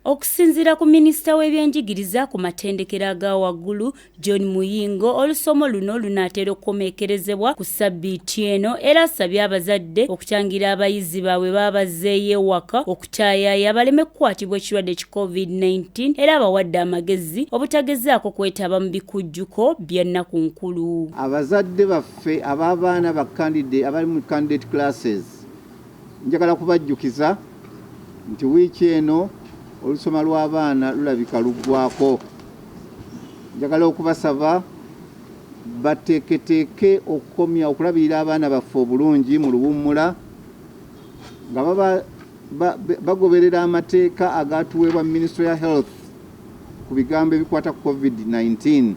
Okusinziira ku minisita w'ebyenjigiriza ku matendekero aga waggulu John Muyingo, olusomo luno lunaatera okukomekerezebwa ku ssabbiiti eno era asabye abazadde okutangira abayizi baabwe babazzeeyo ewaka okutaayaaya baleme kukwatibwa ekirwadde ki COVID-19 era abawadde amagezi obutagezaako kwetaba mu bikujjuko bya nnaku nkulu. Abazadde baffe ab'abaana abali mu candidate classes njagala kubajjukiza nti wiiki eno olusoma lw'abaana lulabika luggwako. Njagala okubasaba bateeketeeke okukomya okulabirira abaana baffe obulungi mu luwummula nga bagoberera amateeka agatuweebwa Ministry ya Health ku bigambo ebikwata ku COVID-19.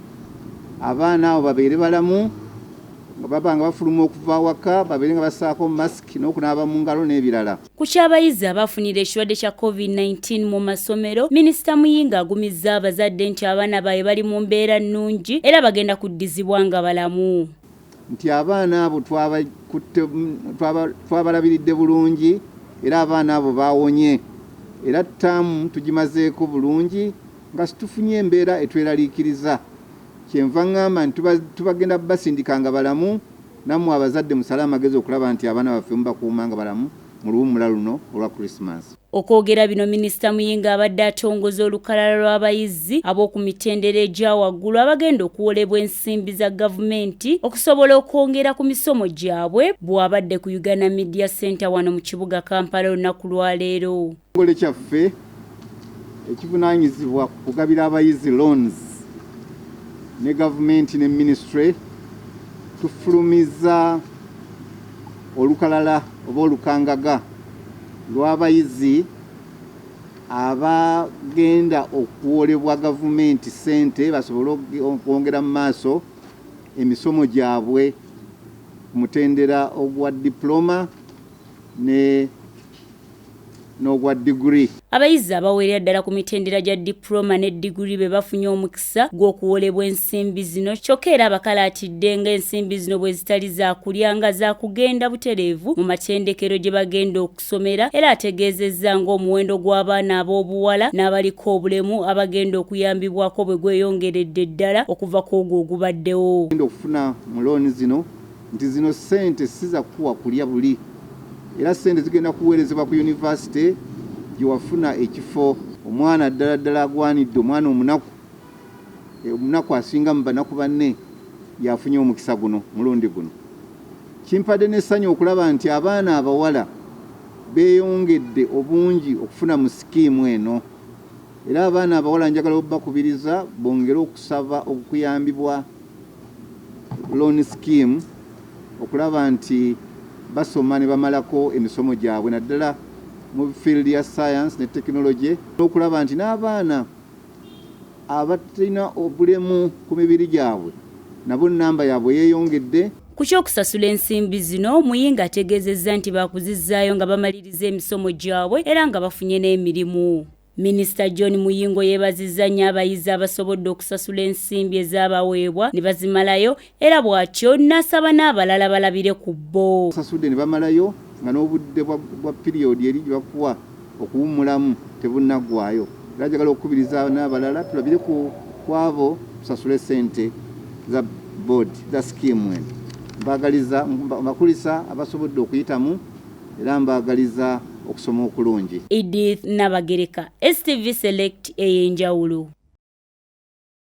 Abaana abo babeere balamu nga babanga bafuluma okuva awaka babeere nga basaako masiki n'okunaaba mu ngalo n'ebirala. Ku ky'abayizi abafunira ekirwadde kya COVID-19 mu masomero, Minisita Muyingo agumizza abazadde nti abaana baabwe bali mu mbeera nnungi era bagenda kuddizibwa nga balamu. Nti abaana abo twabalabiridde bulungi era abaana abo baawonye era ttaamu tugimazeeko bulungi nga situfunye embeera etweraliikiriza. Kyenva ngamba nti tubagenda basindika nga balamu, nammwe abazadde musale amagezi okulaba nti abaana baffe mubakuuma nga balamu mu luwummula luno olwa Christmas. Okwogera bino Minisita Muyingo abadde atongoza olukalala lw'abayizi ab'oku mitendera egya waggulu abagenda okuwolebwa ensimbi za gavumenti okusobola okwongera ku misomo gyabwe bw'abadde ku Uganda Media Center wano mu kibuga Kampala olunaku lwaleero. Ekitongole kyaffe ekivunaanyizibwa ku kugabira abayizi loans ne gavumenti ne ministry tufulumiza olukalala oba olukangaga lw'abayizi abagenda okuwolebwa gavumenti ssente basobole okwongera mu maaso emisomo gyabwe ku mutendera ogwa diploma n'ogwa degree. Abayizi abaweerera ddala ku mitendera gya diploma ne degree be bafunye omukisa gw'okuwolebwa ensimbi zino, kyokka era abakalaatidde ng'ensimbi zino bwe zitali za kulya nga za kugenda butereevu mu matendekero gye bagenda okusomera, era ategeezezza ng'omuwendo gw'abaana ab'obuwala n'abaliko obulemu abagenda okuyambibwako bwe gweyongeredde ddala okuva ku ogwo ogubaddewo. Okufuna mu looni zino nti zino ssente si za kuwa kulya buli, era ssente zigenda kuweerezebwa ku yunivasite gye wafuna ekifo. Omwana ddala agwanidde, omwana omunaku asinga mu banaku banne yafunye omukisa guno mulundi guno. Kimpadde n'essanyu okulaba nti abaana abawala beeyongedde obungi okufuna mu sikiimu eno, era abaana abawala njagala obbakubiriza bongere okusaba okuyambibwa loan scheme okulaba nti basoma ne bamalako emisomo gyabwe naddala mu field ya science ne technology, n'okulaba nti n'abaana abatalina obulemu ku mibiri gyabwe nabo nnamba yaabwe yeeyongedde. Ku ky'okusasula ensimbi zino, Muyingo ategeezezza nti baakuzizzaayo nga bamaliriza emisomo gyabwe era nga bafunye n'emirimu. Minisita John Muyingo yeebazizza nnyo abayizi abasobodde okusasula ensimbi ezaabaweebwa ne bazimalayo era bw'atyo n'asaba n'abalala balabire ku bo. Sasudde ne bamalayo nga n'obudde bwa piriyodi eri gye bakuwa okuwummulamu tebunnaggwaayo. Era njagala okukubiriza n'abalala tulabire ku abo tusasule ssente za board za skimu eno. Mbakulisa abasobodde okuyitamu era mbaagaliza okusoma okulungi. Edith Nabagereka, STV Select ey'enjawulo.